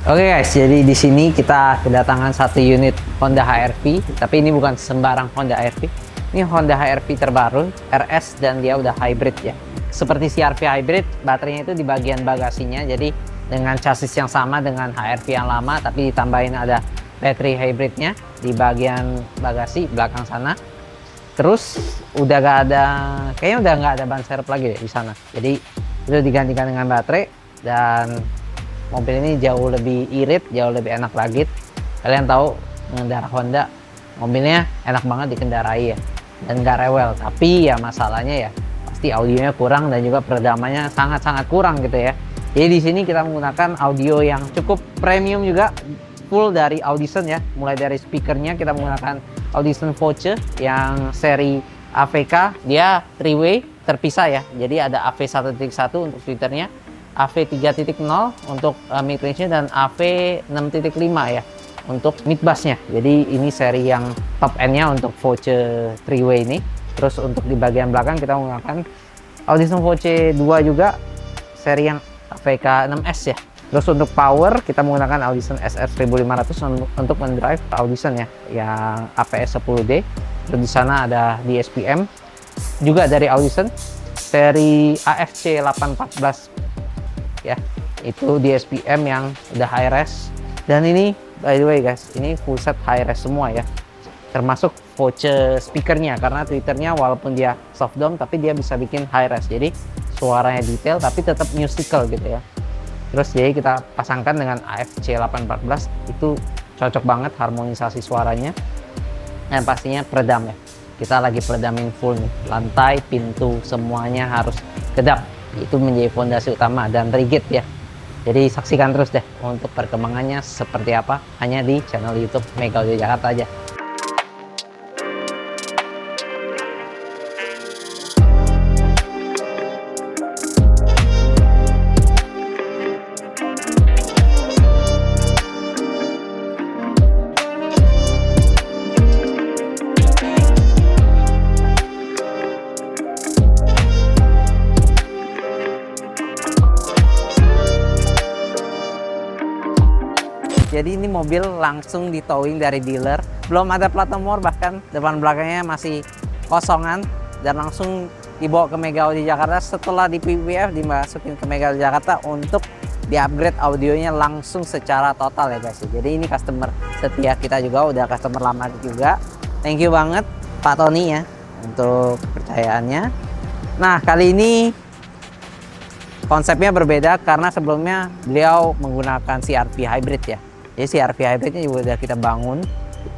Oke guys, jadi di sini kita kedatangan satu unit Honda HR-V, tapi ini bukan sembarang Honda HR-V. Ini Honda HR-V terbaru, RS, dan dia udah hybrid ya. Seperti CR-V hybrid, baterainya itu di bagian bagasinya, jadi dengan chassis yang sama dengan HR-V yang lama, tapi ditambahin ada baterai hybridnya di bagian bagasi belakang sana. Terus udah gak ada, kayaknya udah nggak ada ban serep lagi deh di sana. Jadi itu digantikan dengan baterai dan mobil ini jauh lebih irit, jauh lebih enak lagi. Kalian tahu mengendara Honda, mobilnya enak banget dikendarai ya, dan nggak rewel. Tapi ya masalahnya ya pasti audionya kurang dan juga peredamannya sangat-sangat kurang gitu ya. Jadi di sini kita menggunakan audio yang cukup premium juga, full dari Audison ya. Mulai dari speakernya kita menggunakan Audison Voce yang seri AVK, dia 3-way terpisah ya. Jadi ada AV 1.1 untuk tweeternya, AV 3.0 untuk mid range-nya, dan AV 6.5 ya untuk mid bass-nya. Jadi ini seri yang top end-nya untuk Voce 3-way ini. Terus untuk di bagian belakang kita menggunakan Audison Voce 2 juga, seri yang AVK 6S ya. Terus untuk power kita menggunakan Audison SR 1500 untuk mendrive Audison ya, yang APS 10D. Terus di sana ada DSPM juga dari Audison, seri AFC 814 ya, itu DSPM yang udah high res. Dan ini by the way guys, ini full set high res semua ya, termasuk Voce speakernya, karena tweeternya walaupun dia soft dome tapi dia bisa bikin high res, jadi suaranya detail tapi tetap musical gitu ya. Terus jadi kita pasangkan dengan AFC 814, itu cocok banget harmonisasi suaranya, dan pastinya peredam ya. Kita lagi peredamin full nih, lantai, pintu, semuanya harus kedap. Itu menjadi fondasi utama dan rigid ya. Jadi saksikan terus deh untuk perkembangannya seperti apa, hanya di channel YouTube Mega Audio Jakarta aja. Jadi ini mobil langsung di towing dari dealer, belum ada plat nomor, bahkan depan belakangnya masih kosongan, dan langsung dibawa ke Mega Audio Jakarta. Setelah di PPF dimasukin ke Mega Audio Jakarta untuk di-upgrade audionya langsung secara total ya guys. Jadi ini customer setia kita juga, udah customer lama juga. Thank you banget Pak Tony ya untuk kepercayaannya. Nah kali ini konsepnya berbeda karena sebelumnya beliau menggunakan CR-V hybrid ya. Jadi CR-V hybridnya juga udah kita bangun,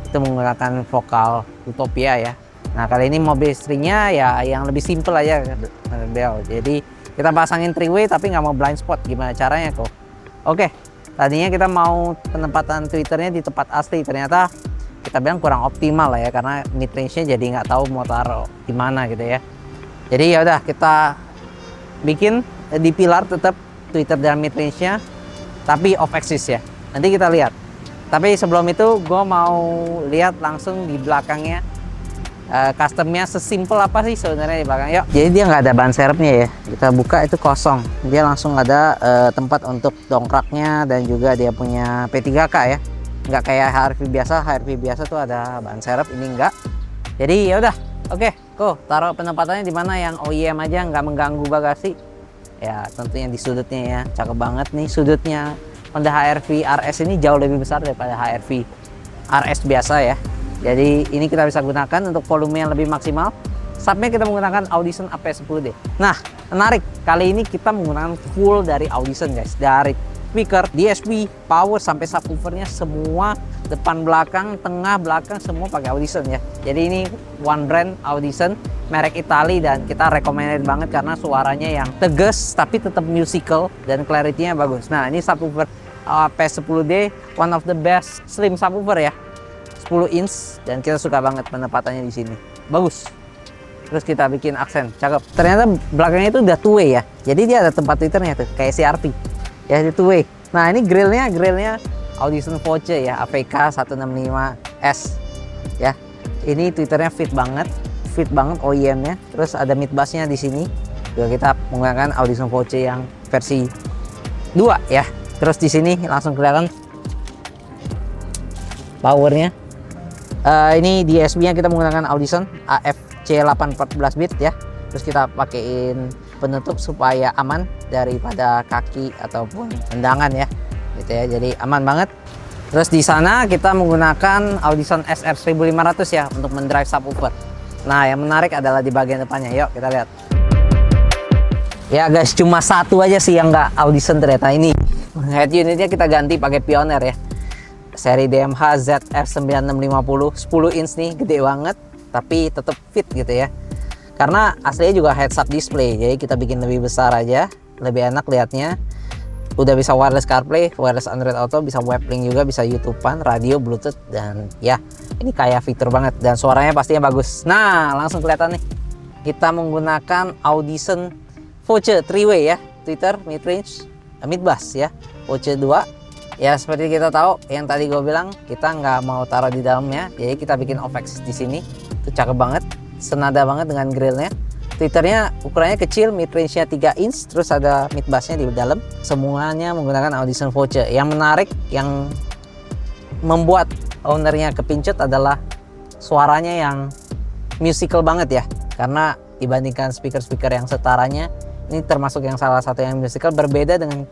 itu menggunakan vokal Utopia ya. Nah kali ini mobil istrinya ya yang lebih simple aja beliau. Jadi kita pasangin 3-way tapi nggak mau blind spot, gimana caranya kok? Oke, tadinya kita mau penempatan tweeternya di tempat asli, ternyata kita bilang kurang optimal lah ya, karena mid range-nya jadi nggak tahu mau taruh di mana gitu ya. Jadi ya udah kita bikin di pilar tetap tweeter dan mid range-nya, tapi off axis ya. Nanti kita lihat. Tapi sebelum itu gue mau lihat langsung di belakangnya customnya sesimpel apa sih sebenarnya di belakang. Yuk. Jadi dia nggak ada ban serepnya ya. Kita buka itu kosong. Dia langsung ada tempat untuk dongkraknya, dan juga dia punya P3K ya. Nggak kayak HR-V biasa. HR-V biasa tuh ada ban serep, ini enggak. Jadi ya udah. Oke, taruh penempatannya di mana yang OEM aja, nggak mengganggu bagasi. Ya tentunya di sudutnya ya. Cakep banget nih sudutnya. Honda HR-V RS ini jauh lebih besar daripada HR-V RS biasa ya. Jadi ini kita bisa gunakan untuk volume yang lebih maksimal. Subnya kita menggunakan Audison AP10D. Nah menarik, kali ini kita menggunakan full dari Audison guys. Dari speaker, DSP, power, sampai subwoofernya semua, depan belakang, tengah belakang semua pakai Audison ya. Jadi ini one brand Audison, merek Itali, dan kita recommended banget karena suaranya yang tegas tapi tetap musical dan clarity-nya bagus. Nah ini subwoofer AP10D, one of the best slim subwoofer ya, 10 inch, dan kita suka banget penempatannya di sini, bagus. Terus kita bikin aksen, cakep. Ternyata belakangnya itu udah 2-way ya, jadi dia ada tempat tweeternya tuh kayak CR-V ya, di 2-way. Nah ini grillnya Audison Voce ya, AVK 165S ya. Ini tweeternya fit banget OEM-nya. Terus ada mid bass-nya di sini. Juga kita menggunakan Audison Voce yang versi 2 ya. Terus di sini langsung kelihatan powernya. Ini di DSP-nya kita menggunakan Audison AFC 814 bit ya. Terus kita pakein penutup supaya aman daripada kaki ataupun tendangan ya, gitu ya. Jadi aman banget. Terus di sana kita menggunakan Audison SR 1500 ya untuk mendrive subwoofer. Nah, yang menarik adalah di bagian depannya. Yuk kita lihat. Ya guys, cuma satu aja sih yang nggak Audison ternyata. Ini head unitnya kita ganti pakai Pioneer ya, seri DMH ZF9650 10 inch nih, gede banget tapi tetap fit gitu ya, karena aslinya juga heads up display, jadi kita bikin lebih besar aja, lebih enak lihatnya. Udah bisa wireless CarPlay, wireless Android Auto, bisa WebLink juga, bisa YouTubean, radio, Bluetooth, dan ya ini kayak fitur banget, dan suaranya pastinya bagus. Nah, langsung kelihatan nih, kita menggunakan Audison Voce 3-way ya, tweeter, mid-range, mid-bass ya, Voce 2. Ya seperti kita tahu, yang tadi gue bilang kita nggak mau taruh di dalamnya, jadi kita bikin off-axis di sini. Itu cakep banget, senada banget dengan grillnya. Tweeternya ukurannya kecil, mid-range-nya 3 inch, terus ada mid-bass-nya di dalam. Semuanya menggunakan Audison Voce. Yang menarik, yang membuat ownernya kepincut adalah suaranya yang musical banget ya, karena dibandingkan speaker-speaker yang setaranya, ini termasuk yang salah satu yang musical, berbeda dengan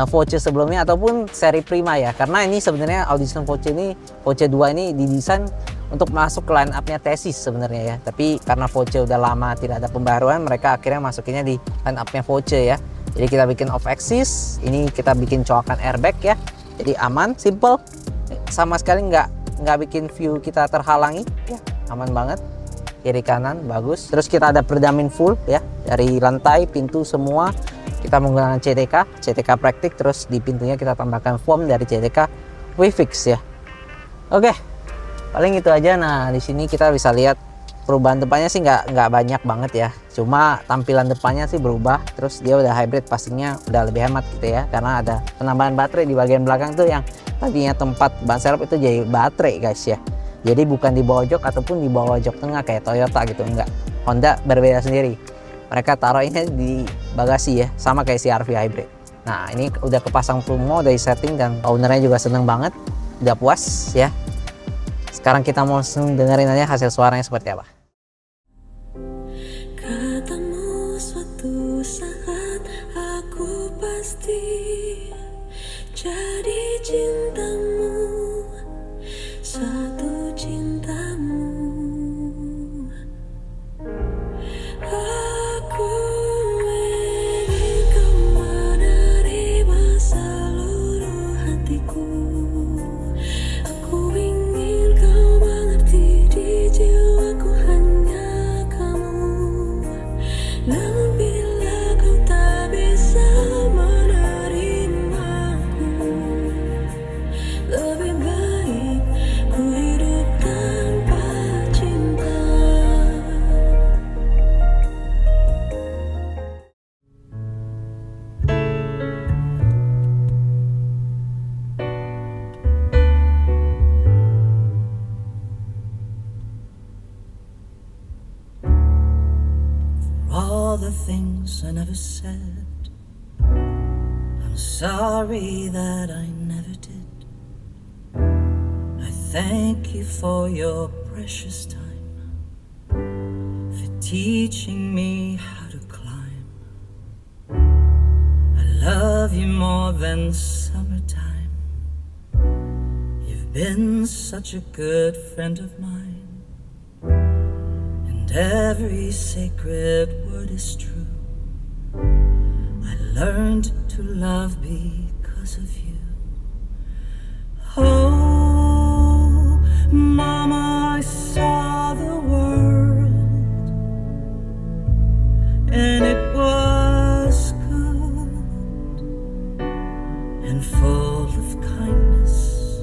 Voce sebelumnya ataupun seri Prima ya, karena ini sebenarnya Audison Voce ini, Voce 2 ini didesain untuk masuk ke line up-nya Thesis sebenarnya ya, tapi karena Voce udah lama tidak ada pembaruan, mereka akhirnya masukinnya di line up-nya Voce ya. Jadi kita bikin off axis, ini kita bikin coakan airbag ya, jadi aman, simple, sama sekali nggak bikin view kita terhalangi ya, aman banget. Kiri kanan bagus. Terus kita ada peredamin full ya, dari lantai, pintu semua kita menggunakan CTK Praktik. Terus di pintunya kita tambahkan foam dari CTK Wifix ya. Oke, paling itu aja. Nah di sini kita bisa lihat perubahan depannya sih nggak banyak banget ya, cuma tampilan depannya sih berubah. Terus dia udah hybrid, pastinya udah lebih hemat gitu ya, karena ada penambahan baterai di bagian belakang tuh, yang tadinya tempat ban serep itu jadi baterai guys ya. Jadi bukan di bawah jok ataupun di bawah jok tengah kayak Toyota gitu, enggak. Honda berbeda sendiri. Mereka taruhnya di bagasi ya, sama kayak CR-V hybrid. Nah, ini udah kepasang Plumo, udah di setting, dan ownernya juga seneng banget, udah puas ya. Sekarang kita mau dengerin aja hasil suaranya seperti apa. Katamu suatu saat aku pasti jadi cintamu, satu cintamu. Aku ingin kau menerima seluruh hatiku. Aku ingin kau mengerti, di jiwaku hanya kamu. Namun bila kau tak bisa menerimaku, lebih baik ku hidup tanpa cinta. All the things I never said, I'm sorry that I never did. I thank you for your precious time, for teaching me how to climb. I love you more than summertime. You've been such a good friend of mine. Every sacred word is true. I learned to love because of you. Oh, Mama, I saw the world, and it was good and full of kindness.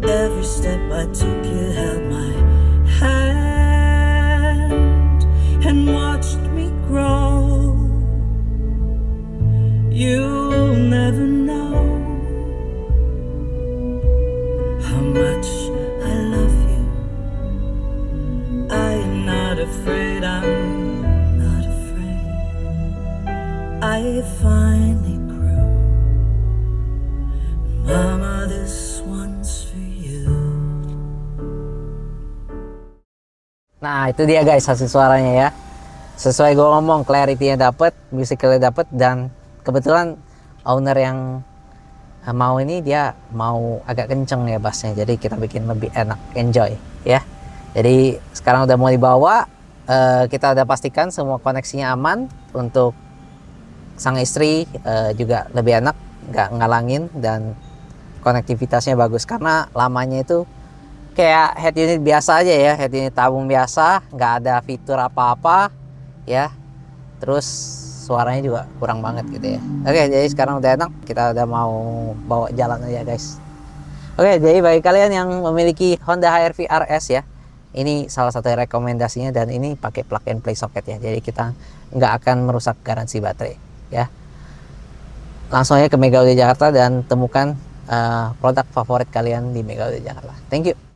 Every step I took, you held my hand and watched me grow. You'll never know how much I love you. I am not afraid, I'm not afraid. I finally grew Nah, itu dia guys hasil suaranya ya. Sesuai gue ngomong, clarity-nya dapet, musicalnya dapet, dan kebetulan owner yang mau ini dia mau agak kenceng ya bassnya, jadi kita bikin lebih enak, enjoy ya. Jadi sekarang udah mau dibawa, kita udah pastikan semua koneksinya aman untuk sang istri, juga lebih enak, nggak ngalangin, dan konektivitasnya bagus karena lamanya itu kayak head unit biasa aja ya, head unit tabung biasa, nggak ada fitur apa-apa ya. Terus suaranya juga kurang banget gitu ya. Oke, jadi sekarang udah enak, kita udah mau bawa jalan aja guys. Oke, jadi bagi kalian yang memiliki Honda HR-V RS ya, ini salah satu rekomendasinya, dan ini pakai plug and play socket ya, jadi kita nggak akan merusak garansi baterai ya. Langsung aja ke Mega Audio Jakarta dan temukan produk favorit kalian di Mega Audio Jakarta. Thank you.